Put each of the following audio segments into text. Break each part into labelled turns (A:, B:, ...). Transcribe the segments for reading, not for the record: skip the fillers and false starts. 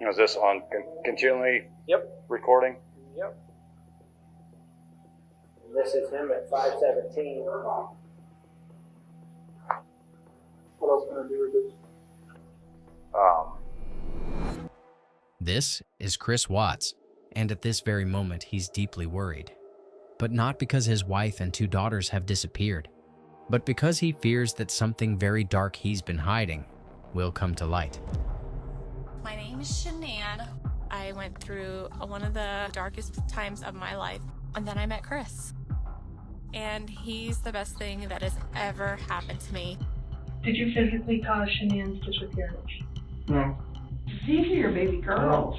A: Is this on continually
B: Yep.
A: recording?
B: Yep. This is him at 5:17. What else can I do with this?
C: This is Chris Watts, and at this very moment he's deeply worried. But not because his wife and 2 daughters have disappeared, but because he fears that something very dark he's been hiding will come to light.
D: My name is Shanann. I went through one of the darkest times of my life, and then I met Chris. And he's the best thing that has ever happened to me.
E: Did you physically cause Shanann's disappearance?
B: No.
E: These are your baby girls.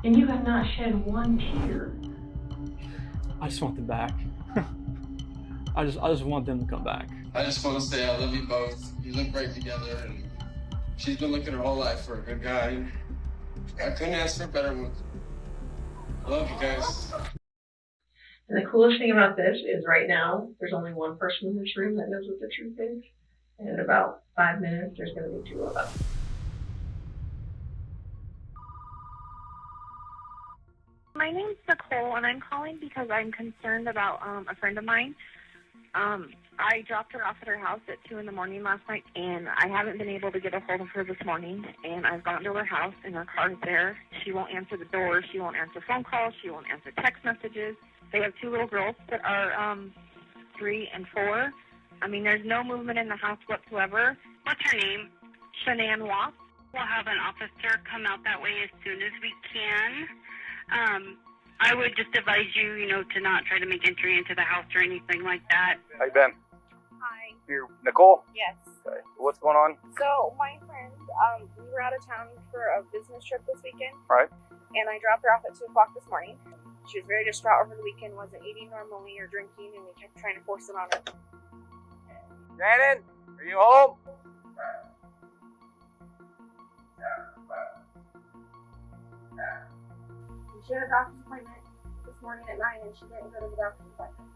E: And you have not shed one tear.
F: I just want them back. I just want them to come back.
G: I just want to say I love you both. You look great together, and she's been looking her whole life for a good guy. I couldn't ask for a better one. I love you guys.
E: And the coolest thing about this is right now, there's only one person in this room that knows what the truth is. And in about 5 minutes, there's going to be 2 of us.
H: My name's Nicole, and I'm calling because I'm concerned about a friend of mine. I dropped her off at her house at 2 in the morning last night, and I haven't been able to get a hold of her this morning. And I've gone to her house, and her car's there. She won't answer the door. She won't answer phone calls. She won't answer text messages. They have 2 little girls that are 3 and 4. I mean, there's no movement in the house whatsoever.
I: What's her name?
H: Shanann Watts.
I: We'll have an officer come out that way as soon as we can. I would just advise you, to not try to make entry into the house or anything like that.
A: How you been?
J: Hi.
A: You Nicole?
J: Yes.
A: Okay. What's going on?
J: So my friend, we were out of town for a business trip this weekend.
A: Right.
J: And I dropped her off at 2 o'clock this morning. She was very distraught over the weekend, wasn't eating normally or drinking, and we kept trying to force it on her.
A: Shannon, are you home?
J: She had a doctor's appointment this morning at 9, and she didn't go to the doctor's appointment.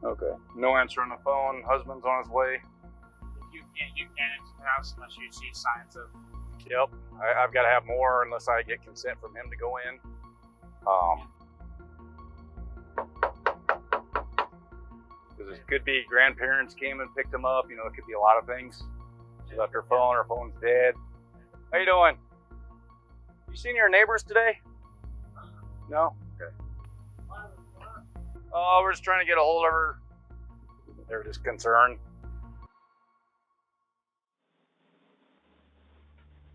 A: Okay. No answer on the phone. Husband's on his way.
B: You can't enter the house unless you see signs of.
A: Yep. I've got to have more unless I get consent from him to go in. Because it could be grandparents came and picked him up. It could be a lot of things. She left her phone. Her phone's dead. How you doing? You seen your neighbors today? No? Okay. Oh, we're just trying to get a hold of her. They're just concerned.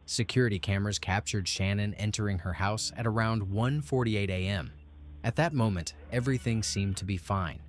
C: Security cameras captured Shanann entering her house at around 1:48 a.m. At that moment, everything seemed to be fine.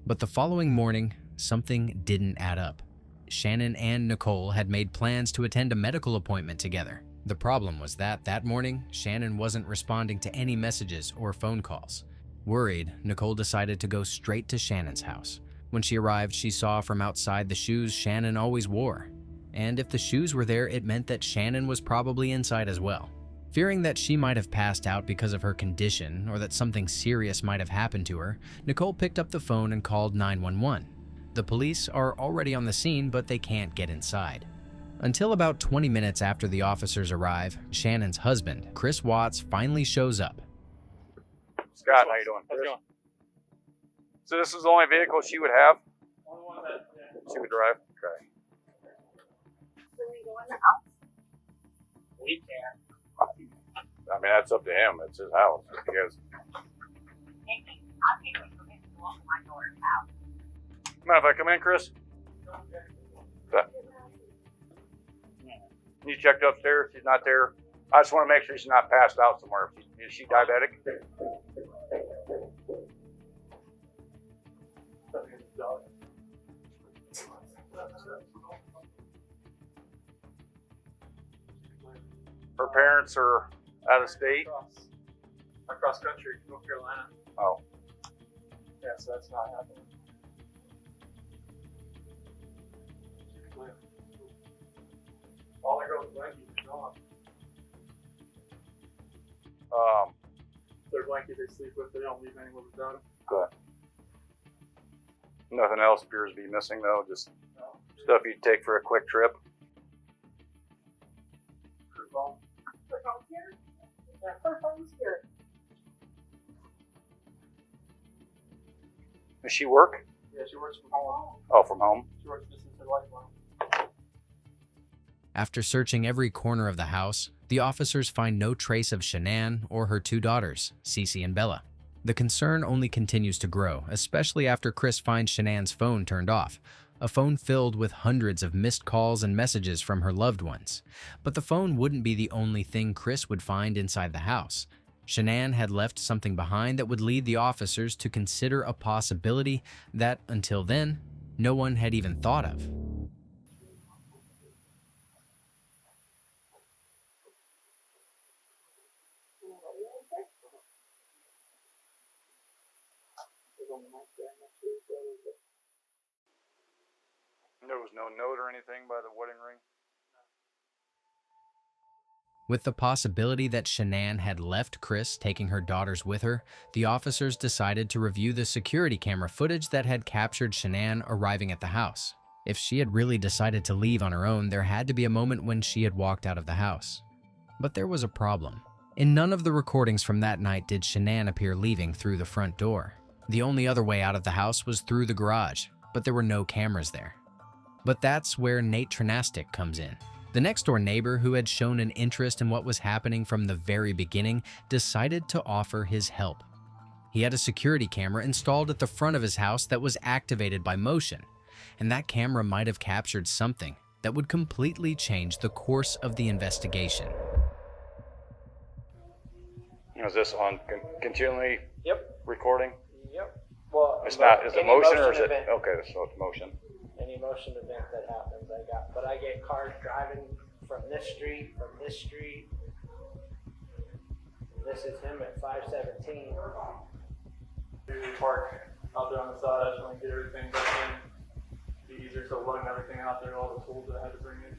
C: But the following morning, something didn't add up. Shanann and Nicole had made plans to attend a medical appointment together. The problem was that morning, Shanann wasn't responding to any messages or phone calls. Worried, Nicole decided to go straight to Shannon's house. When she arrived, she saw from outside the shoes Shanann always wore. And if the shoes were there, it meant that Shanann was probably inside as well. Fearing that she might have passed out because of her condition or that something serious might have happened to her, Nicole picked up the phone and called 911. The police are already on the scene, but they can't get inside. Until about 20 minutes after the officers arrive, Shannon's husband, Chris Watts, finally shows up.
A: Scott, how you doing?
B: How's it going?
A: So this is the only vehicle she would have?
B: Only one that.
A: She would drive? Okay.
J: Can we go in the house?
B: We can.
A: I mean, that's up to him. It's his house. Because
J: I'll take permission to walk to my daughter's house.
A: mind if I come in, Chris? Okay. You checked upstairs? She's not there? I just want to make sure she's not passed out somewhere. Is she diabetic? Her parents are out of state?
B: Across country, North Carolina.
A: Oh.
B: Yeah, so that's not happening. All the girls' blankets are gone. Their blanket they sleep with, they don't leave anywhere without them.
A: Good. Nothing else appears to be missing though, just stuff you'd take for a quick trip.
B: Football.
J: Football here?
B: Her phone's here.
A: Does she work?
B: Yeah, she works from home.
A: Oh, from home?
B: She works just as a lifeline.
C: After searching every corner of the house, the officers find no trace of Shanann or her two daughters, Cece and Bella. The concern only continues to grow, especially after Chris finds Shanann's phone turned off, a phone filled with hundreds of missed calls and messages from her loved ones. But the phone wouldn't be the only thing Chris would find inside the house. Shanann had left something behind that would lead the officers to consider a possibility that, until then, no one had even thought of.
A: There was no note or anything by the wedding ring?
C: With the possibility that Shanann had left Chris taking her daughters with her, the officers decided to review the security camera footage that had captured Shanann arriving at the house. If she had really decided to leave on her own, there had to be a moment when she had walked out of the house. But there was a problem. In none of the recordings from that night did Shanann appear leaving through the front door. The only other way out of the house was through the garage, but there were no cameras there. But that's where Nate Tranastic comes in. The next-door neighbor, who had shown an interest in what was happening from the very beginning, decided to offer his help. He had a security camera installed at the front of his house that was activated by motion, and that camera might have captured something that would completely change the course of the investigation.
A: Is this on continually recording?
B: Yep. Well,
A: It's not, is it motion or is it?
B: event.
A: Okay, so it's motion.
B: Any motion event that happens, I get cars driving from this street. This is him at 517.
F: Usually park out there on the side. I just want to get everything back in. Be easier, so lugging everything out there, all the tools that I had to bring in.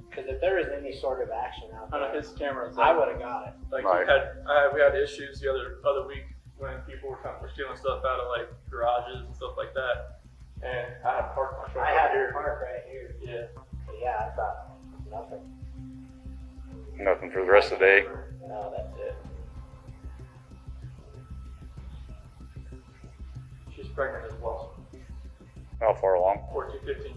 B: Because if there was any sort of action out
F: I
B: there,
F: know his camera's
B: I would have got it.
F: Like
A: Right.
F: we had issues the other week when people were stealing stuff out of like garages and stuff like that, and I had parked my truck.
B: I had
F: here.
B: to park right here.
F: Yeah.
B: But yeah, I thought nothing.
A: Nothing for the rest of the day.
B: No, that's it.
F: She's pregnant as well.
A: How far along?
F: 14, 15 weeks.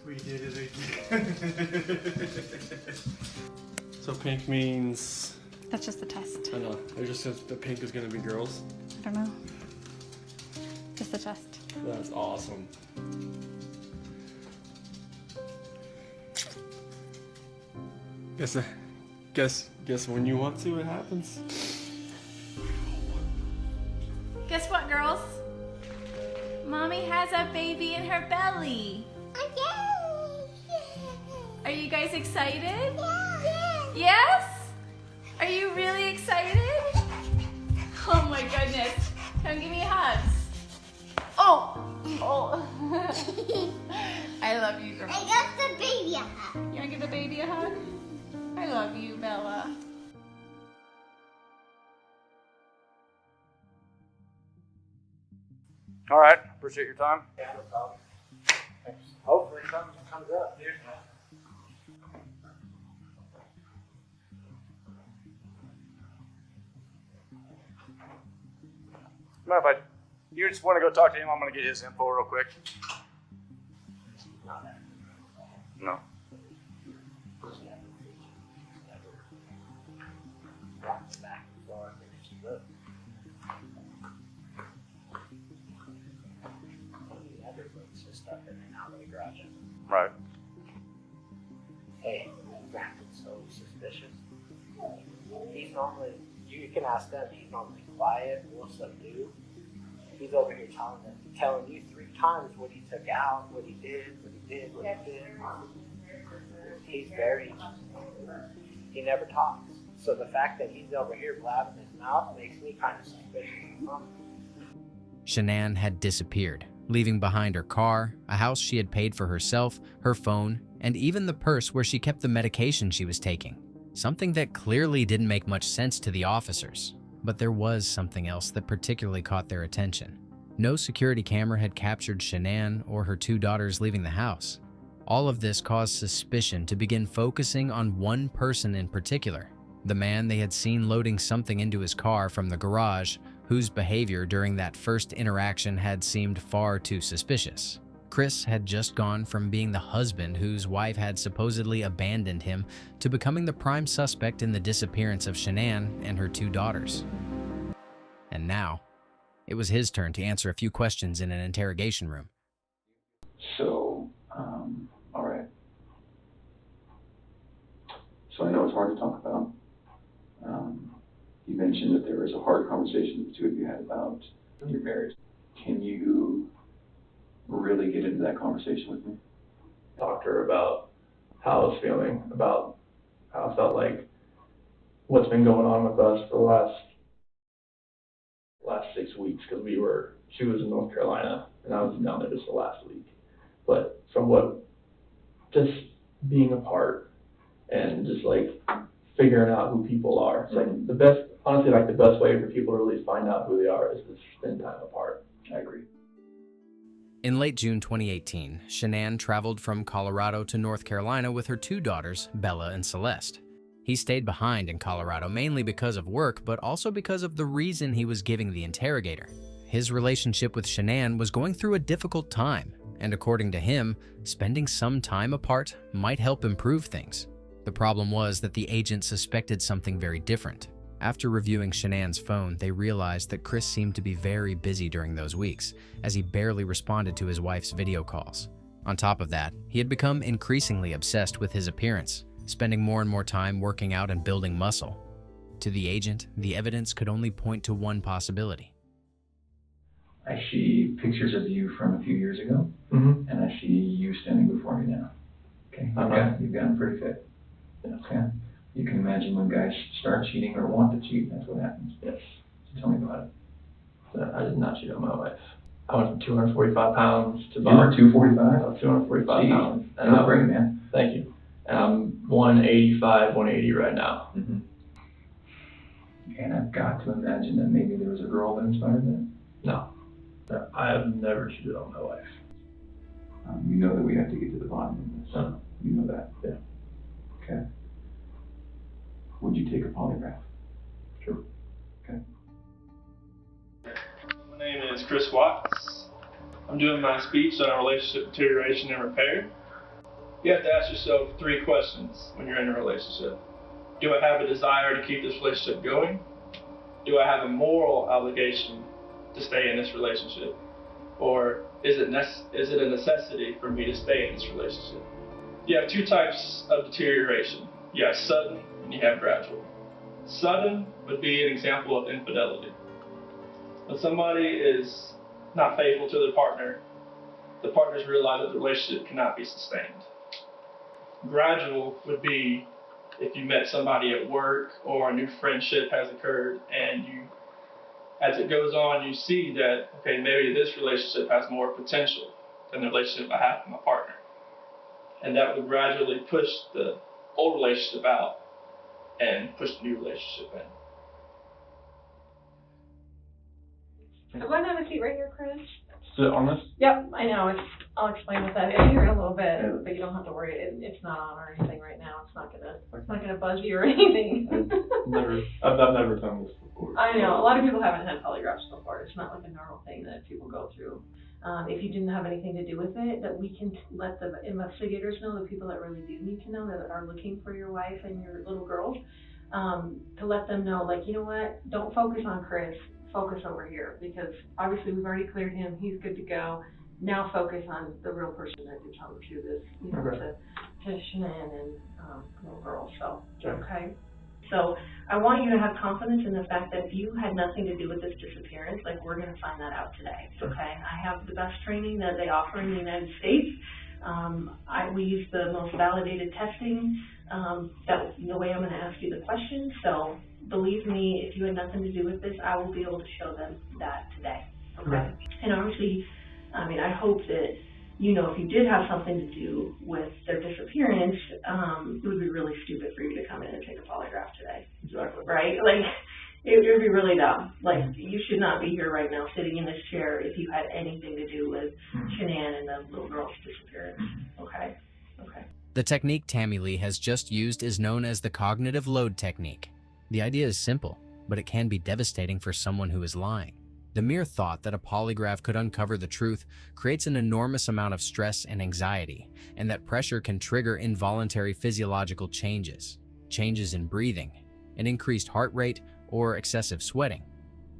F: We did it again. So pink means,
D: That's just a test.
F: I know, it just says the pink is gonna be girls.
D: I don't know. Just a test.
F: That's awesome. Guess when you want to, it happens.
D: Guess what, girls? Mommy has a baby in her belly. Are you guys excited? Yes? Are you really excited? Oh my goodness. Come give me hugs. Oh! I love you, girl.
K: I got the baby a hug.
D: You wanna give the baby a hug? I love you, Bella.
A: All right, appreciate your time.
B: Yeah, no problem. Thanks. Hopefully something comes up, dude.
A: If you just want to go talk to him, I'm going to get his info real quick. No. Right.
B: Hey, that's so suspicious. He's normally, you can ask them, he's normally quiet, real subdued. He's over here telling you 3 times what he took out, what he did. He's very, he never talks. So the fact that he's over here blabbing his mouth makes me kind of suspicious.
C: Shanann had disappeared, leaving behind her car, a house she had paid for herself, her phone, and even the purse where she kept the medication she was taking. Something that clearly didn't make much sense to the officers. But there was something else that particularly caught their attention. No security camera had captured Shanann or her 2 daughters leaving the house. All of this caused suspicion to begin focusing on one person in particular, the man they had seen loading something into his car from the garage, whose behavior during that first interaction had seemed far too suspicious. Chris had just gone from being the husband whose wife had supposedly abandoned him to becoming the prime suspect in the disappearance of Shanann and her 2 daughters. And now, it was his turn to answer a few questions in an interrogation room.
L: So, all right. So I know it's hard to talk about. You mentioned that there was a hard conversation the 2 of you had about your marriage. Can you really get into that conversation with me?
F: Talk to her about how I was feeling, about how I felt like what's been going on with us for the last 6 weeks, because she was in North Carolina and I was down there just the last week. But from just being apart and just like figuring out who people are. It's like honestly, the best way for people to really find out who they are is to spend time apart.
L: I agree.
C: In late June 2018, Shanann traveled from Colorado to North Carolina with her 2 daughters, Bella and Celeste. He stayed behind in Colorado mainly because of work, but also because of the reason he was giving the interrogator. His relationship with Shanann was going through a difficult time, and according to him, spending some time apart might help improve things. The problem was that the agent suspected something very different. After reviewing Shanann's phone, they realized that Chris seemed to be very busy during those weeks, as he barely responded to his wife's video calls. On top of that, he had become increasingly obsessed with his appearance, spending more and more time working out and building muscle. To the agent, the evidence could only point to one possibility.
L: I see pictures of you from a few years ago, and I see you standing before me now. Okay, you've gotten pretty fit. Okay, you can imagine when guys start cheating or want to cheat, that's what happens.
F: Yes.
L: So tell me about it.
F: I did not cheat on my wife. I went from 245 pounds to
L: You were 245?
F: I was 245 pounds.
L: And that's great, man.
F: Thank you. And I'm 185, 180 right now.
L: Mm-hmm. And I've got to imagine that maybe there was a girl that inspired that?
F: No. I have never cheated on my wife.
L: You know that we have to get to the bottom of this.
F: No.
L: You know that?
F: Yeah.
L: Okay. Would you take a polygraph?
F: Sure.
L: Okay.
F: My name is Chris Watts. I'm doing my speech on relationship deterioration and repair. You have to ask yourself 3 questions when you're in a relationship. Do I have a desire to keep this relationship going? Do I have a moral obligation to stay in this relationship? Or is it a necessity for me to stay in this relationship? You have 2 types of deterioration. You have sudden and you have gradual. Sudden would be an example of infidelity. When somebody is not faithful to their partner, the partners realize that the relationship cannot be sustained. Gradual would be if you met somebody at work or a new friendship has occurred and you, as it goes on, you see that, okay, maybe this relationship has more potential than the relationship I have with my partner. And that would gradually push the old relationship out and push the new relationship in.
E: I'm going to have a seat right here, Chris.
F: Sit on this?
E: Yep, I know. I'll explain what that is here in a little bit, but you don't have to worry. It's not on or anything right now. It's not gonna buzz you or anything.
F: I've never done this before.
E: I know. A lot of people haven't had polygraphs before. It's not like a normal thing that people go through. If you didn't have anything to do with it, that we can let the investigators know, the people that really do need to know, that are looking for your wife and your little girls, to let them know, like, you know what, don't focus on Chris, focus over here, because obviously we've already cleared him, he's good to go. Now focus on the real person that did something to this, you know, to Shanann and little girl. So, okay. So I want you to have confidence in the fact that you had nothing to do with this disappearance. Like, we're going to find that out today. Okay. I have the best training that they offer in the United States. We use the most validated testing. That's the way I'm going to ask you the questions. So believe me, if you had nothing to do with this, I will be able to show them that today. Okay? And obviously, I mean, I hope that, you know, if you did have something to do with their disappearance, it would be really stupid for you to come in and take a polygraph today, right? Like, it would be really dumb. Like, you should not be here right now sitting in this chair if you had anything to do with Shanann and the little girl's disappearance, okay? Okay.
C: The technique Tammy Lee has just used is known as the cognitive load technique. The idea is simple, but it can be devastating for someone who is lying. The mere thought that a polygraph could uncover the truth creates an enormous amount of stress and anxiety, and that pressure can trigger involuntary physiological changes, changes in breathing, an increased heart rate, or excessive sweating.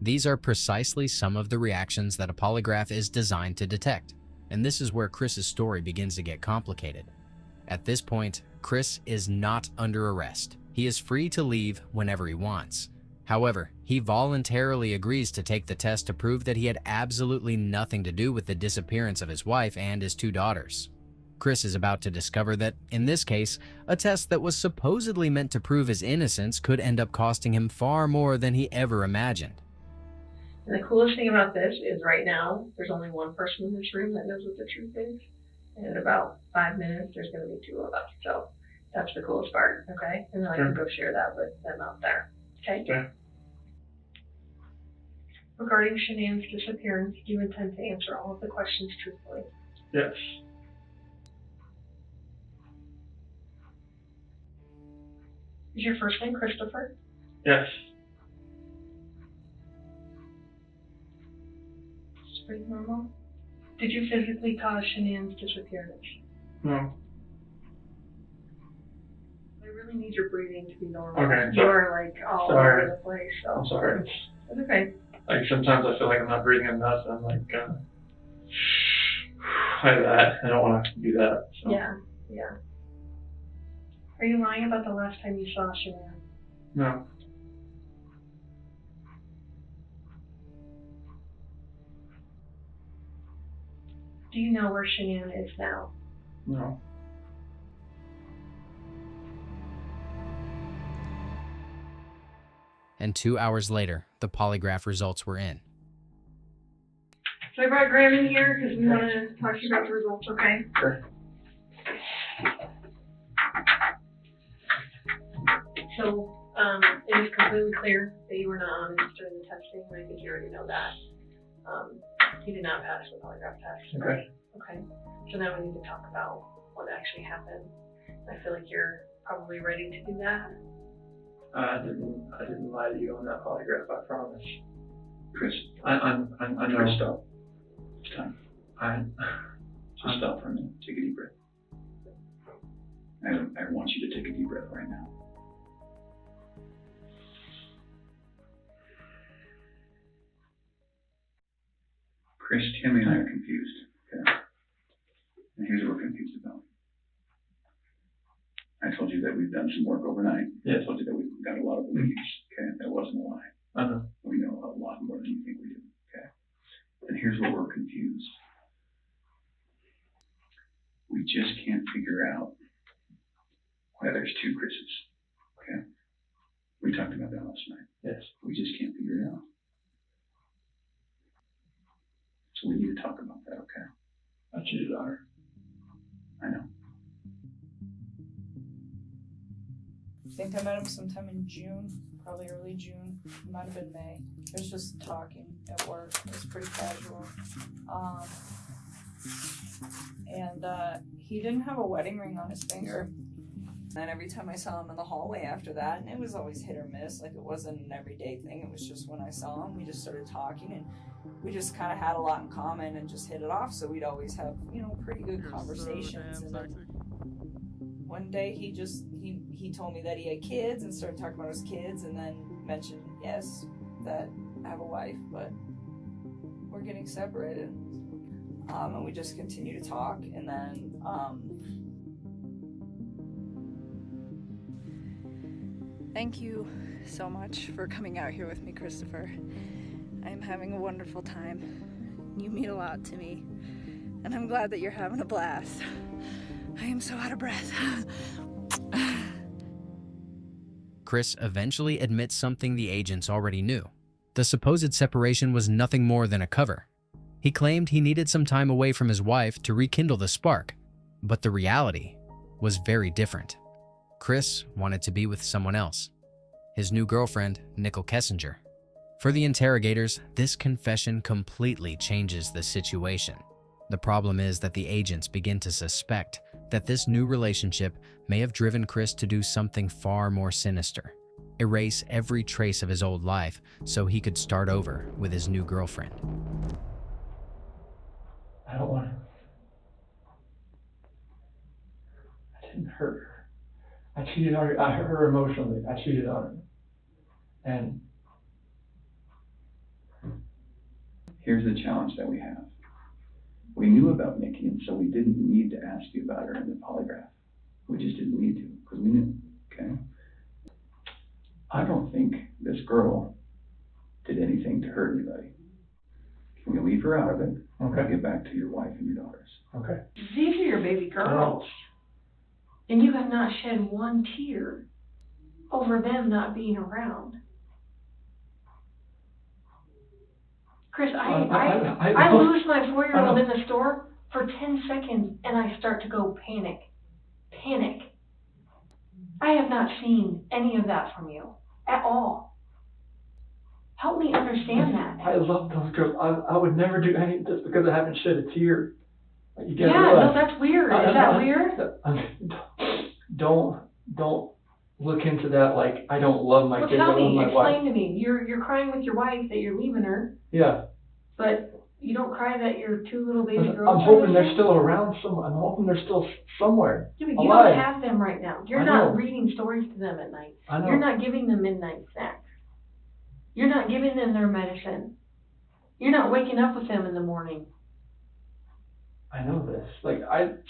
C: These are precisely some of the reactions that a polygraph is designed to detect, and this is where Chris's story begins to get complicated. At this point, Chris is not under arrest. He is free to leave whenever he wants. However, he voluntarily agrees to take the test to prove that he had absolutely nothing to do with the disappearance of his wife and his 2 daughters. Chris is about to discover that, in this case, a test that was supposedly meant to prove his innocence could end up costing him far more than he ever imagined.
E: And the coolest thing about this is right now, there's only one person in this room that knows what the truth is. And in about 5 minutes, there's going to be 2 of us. So that's the coolest part, okay? And then I can go share that with them out there, okay?
F: Okay.
E: Regarding Shanann's disappearance, do you intend to answer all of the questions truthfully?
F: Yes.
E: Is your first name Christopher?
F: Yes.
E: It's pretty normal. Did you physically cause Shanann's disappearance?
F: No.
E: I really need your breathing to be normal.
F: Okay.
E: You are like all over the place. So.
F: I'm sorry.
E: It's okay.
F: Like sometimes I feel like I'm not breathing enough. I'm like, like that. I don't want to do that. So.
E: Yeah. Are you lying about the last time you saw Shanann?
F: No.
E: Do you know where Shanann is now?
F: No.
C: And 2 hours later, the polygraph results were in.
E: So I brought Graham in here because we want to talk to you about the results, okay?
F: Sure.
E: So, it is completely clear that you were not honest during the testing. I think you already know that. You did not pass the polygraph test.
F: Okay.
E: Okay. So now we need to talk about what actually happened. I feel like you're probably ready to do that.
F: I didn't lie to you on that polygraph, I promise.
L: Chris,
F: I know.
L: Chris, stop. It's time. Just stop for a minute. Take a deep breath. I want you to take a deep breath right now. Chris, Tammy and I are confused, okay? And here's what we're confused about. I told you that we've done some work overnight.
F: Yeah.
L: I told you that we've got a lot of beliefs, okay? That wasn't a lie.
F: I know.
L: We know a lot more than you think we do, okay? And here's where we're confused. We just can't figure out why there's 2 Chris's, okay? We talked about that last night.
F: Yes.
L: We just can't figure it out. So we need to talk about that, okay?
F: That's your daughter.
L: I know.
M: I think I met him sometime in June, probably early June. It might have been May. It was just talking at work. It was pretty casual. And he didn't have a wedding ring on his finger. And every time I saw him in the hallway after that, and it was always hit or miss, like it wasn't an everyday thing. It was just when I saw him, we just started talking, and we just kind of had a lot in common and just hit it off. So we'd always have, pretty good conversations. And then one day he told me that he had kids and started talking about his kids, and then mentioned, yes, that I have a wife, but we're getting separated. And we just continue to talk, and then
N: Thank you so much for coming out here with me, Christopher. I'm having a wonderful time. You mean a lot to me, and I'm glad that you're having a blast. I am so out of breath.
C: Chris eventually admits something the agents already knew. The supposed separation was nothing more than a cover. He claimed he needed some time away from his wife to rekindle the spark, but the reality was very different. Chris wanted to be with someone else, his new girlfriend, Nicole Kessinger. For the interrogators, this confession completely changes the situation. The problem is that the agents begin to suspect that this new relationship may have driven Chris to do something far more sinister. Erase every trace of his old life so he could start over with his new girlfriend.
L: I don't want to. I didn't hurt her. I cheated on her. I hurt her emotionally. I cheated on her. And here's the challenge that we have. We knew about Nikki, and so we didn't need to ask you about her in the polygraph. We just didn't need to, because we knew, okay? I don't think this girl did anything to hurt anybody. Can we leave her out of it? Okay. Get back to your wife and your daughters. Okay.
E: These are your baby girls. And you have not shed one tear over them not being around. Chris, I lose my 4-year-old in the store for 10 seconds and I start to go panic. Panic. I have not seen any of that from you at all. Help me understand that.
L: I love those girls. I would never do any of this because I haven't shed a tear. You
E: yeah, no, that's weird. Is that weird?
L: Don't look into that like I don't love my kids.
E: Tell
L: I love
E: me,
L: my
E: explain
L: wife.
E: to me. You're crying with your wife that you're leaving her.
L: Yeah.
E: But you don't cry that your 2 little baby girls.
L: I'm hoping they're still around somewhere. I'm hoping they're still somewhere.
E: Yeah, but you
L: alive.
E: don't have them right now. You're not reading stories to them at night.
L: I know.
E: You're not giving them midnight snacks. You're not giving them their medicine. You're not waking up with them in the morning.
L: I know this.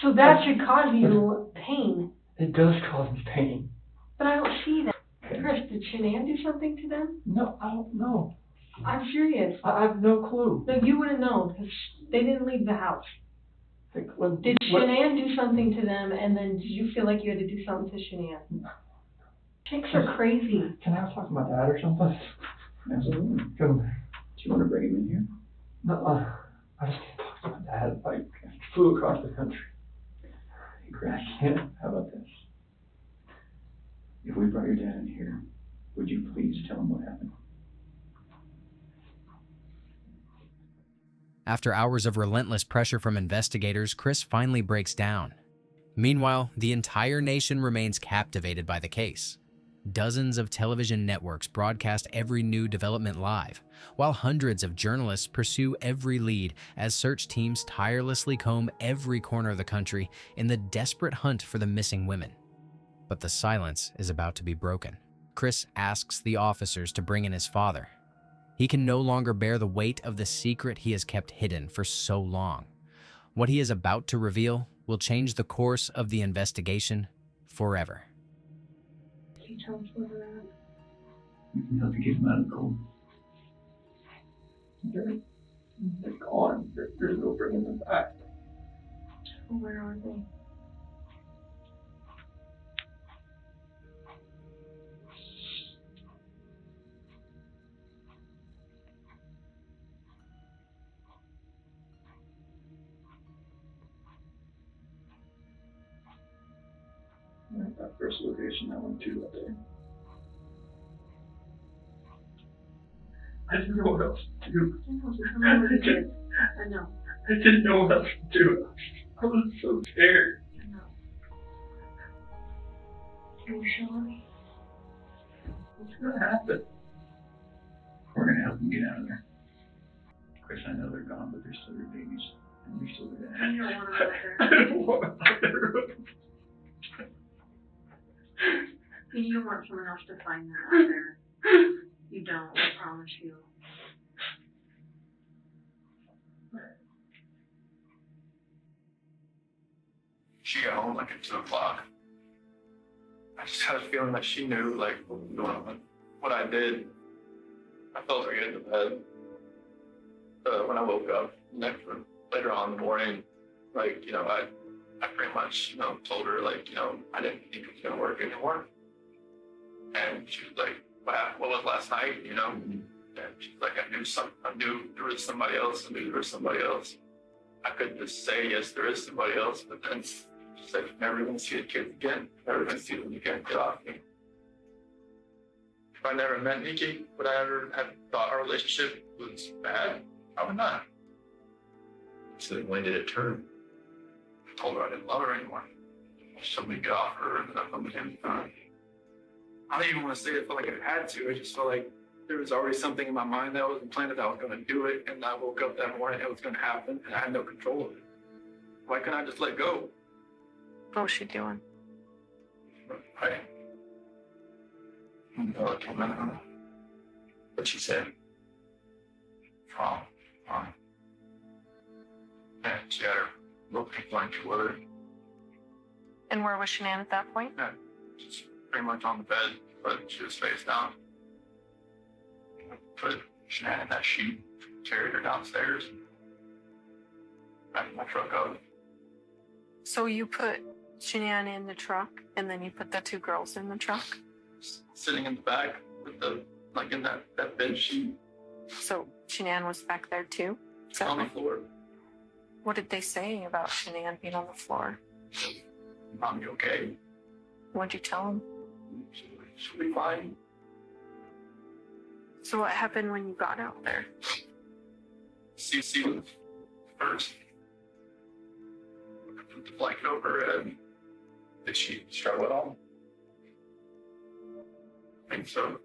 E: So that should cause you pain.
L: It does cause me pain.
E: But I don't see that.
L: Okay.
E: Chris, did Shanann do something to them?
L: No, I don't know.
E: I'm serious.
L: I have no clue.
E: No, you would have known because they didn't leave the house. Did Shanann do something to them, and then did you feel like you had to do something to Shanann? Chicks are crazy.
L: Can I talk to my dad or something?
A: Absolutely. Do you want to bring him in here?
L: No, I just can't talk to my dad. I flew across the country.
A: Hey, Chris,
L: I can't.
A: how about this? If we brought your dad in here, would you please tell him what happened?
C: After hours of relentless pressure from investigators, Chris finally breaks down. Meanwhile, the entire nation remains captivated by the case. Dozens of television networks broadcast every new development live, while hundreds of journalists pursue every lead as search teams tirelessly comb every corner of the country in the desperate hunt for the missing women. But the silence is about to be broken. Chris asks the officers to bring in his father. He can no longer bear the weight of the secret he has kept hidden for so long. What he is about to reveal will change the course of the investigation forever.
E: Can you tell us where we're at?
L: We can help you get him out of the cold. They're gone. There's no bringing them back.
E: Well, where are they?
L: That first location I went to that day. I didn't know what else to do.
E: I know.
L: I didn't know what else to do. I was so scared.
E: I know. Are you sure?
L: What's gonna happen? We're gonna help them get out of there. Chris, I know they're gone, but they're still your babies. And you're still their dad.
E: You don't want them out there.
L: I don't want them out there.
E: You don't want someone else to find them out there. You don't, I promise you.
G: She got home like at 2 o'clock. I just had a feeling that she knew, like, what I did. I felt her get into bed. When I woke up later on in the morning, like, you know, I pretty much, told her, like, I didn't think it was going to work anymore. And she was like, wow, what was last night, And she's like, I knew there was somebody else. I knew there was somebody else. I couldn't just say, yes, there is somebody else. But then she's like, never going to see the kids again. Never going to see them again. Get off me. If I never met Nikki, would I ever have thought our relationship was bad? Probably not.
O: So when did it turn?
G: I told her I didn't love her anymore. Somebody get off her and then I felt him. I don't even want to say it felt like I had to. I just felt like there was already something in my mind that was implanted that I was going to do it, and I woke up that morning and it was going to happen, and I had no control of it. Why couldn't I just let go?
P: What was she doing?
G: Right. I came in on her. But she said, fine. And she had her little pink blanket with her.
P: And where was Shanann at that point?
G: Yeah, just pretty much on the bed, but she was face down. I put Shanann in that sheet, carried her downstairs, back in my truck up.
P: So you put Shanann in the truck, and then you put the two girls in the truck?
G: Sitting in the back with in that bed sheet.
P: So Shanann was back there too?
G: On the floor.
P: What did they say about Shanann being on the floor?
G: Mom, you okay?
P: What'd you tell them?
G: She'll be fine.
P: So what happened when you got out there?
G: See was first. I put the blanket over her head. Did she struggle at all? I think so.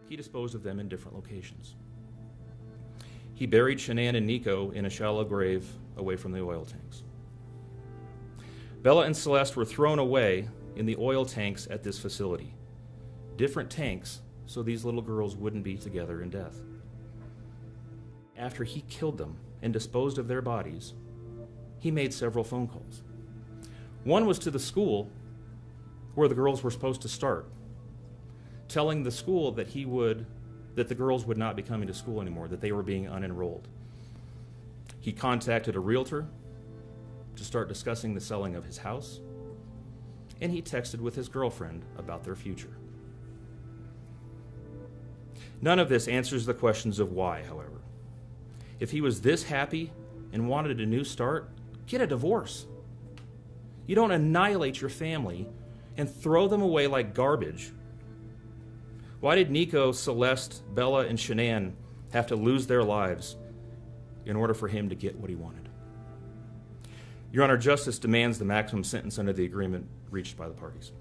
Q: He disposed of them in different locations. He buried Shanann and Nico in a shallow grave away from the oil tanks. Bella and Celeste were thrown away in the oil tanks at this facility. Different tanks, so these little girls wouldn't be together in death. After he killed them and disposed of their bodies, he made several phone calls. One was to the school where the girls were supposed to start, telling the school that the girls would not be coming to school anymore, that they were being unenrolled. He contacted a realtor to start discussing the selling of his house, and he texted with his girlfriend about their future. None of this answers the questions of why, however. If he was this happy and wanted a new start, get a divorce. You don't annihilate your family and throw them away like garbage. Why did Nico, Celeste, Bella, and Shanann have to lose their lives in order for him to get what he wanted? Your Honor, justice demands the maximum sentence under the agreement reached by the parties.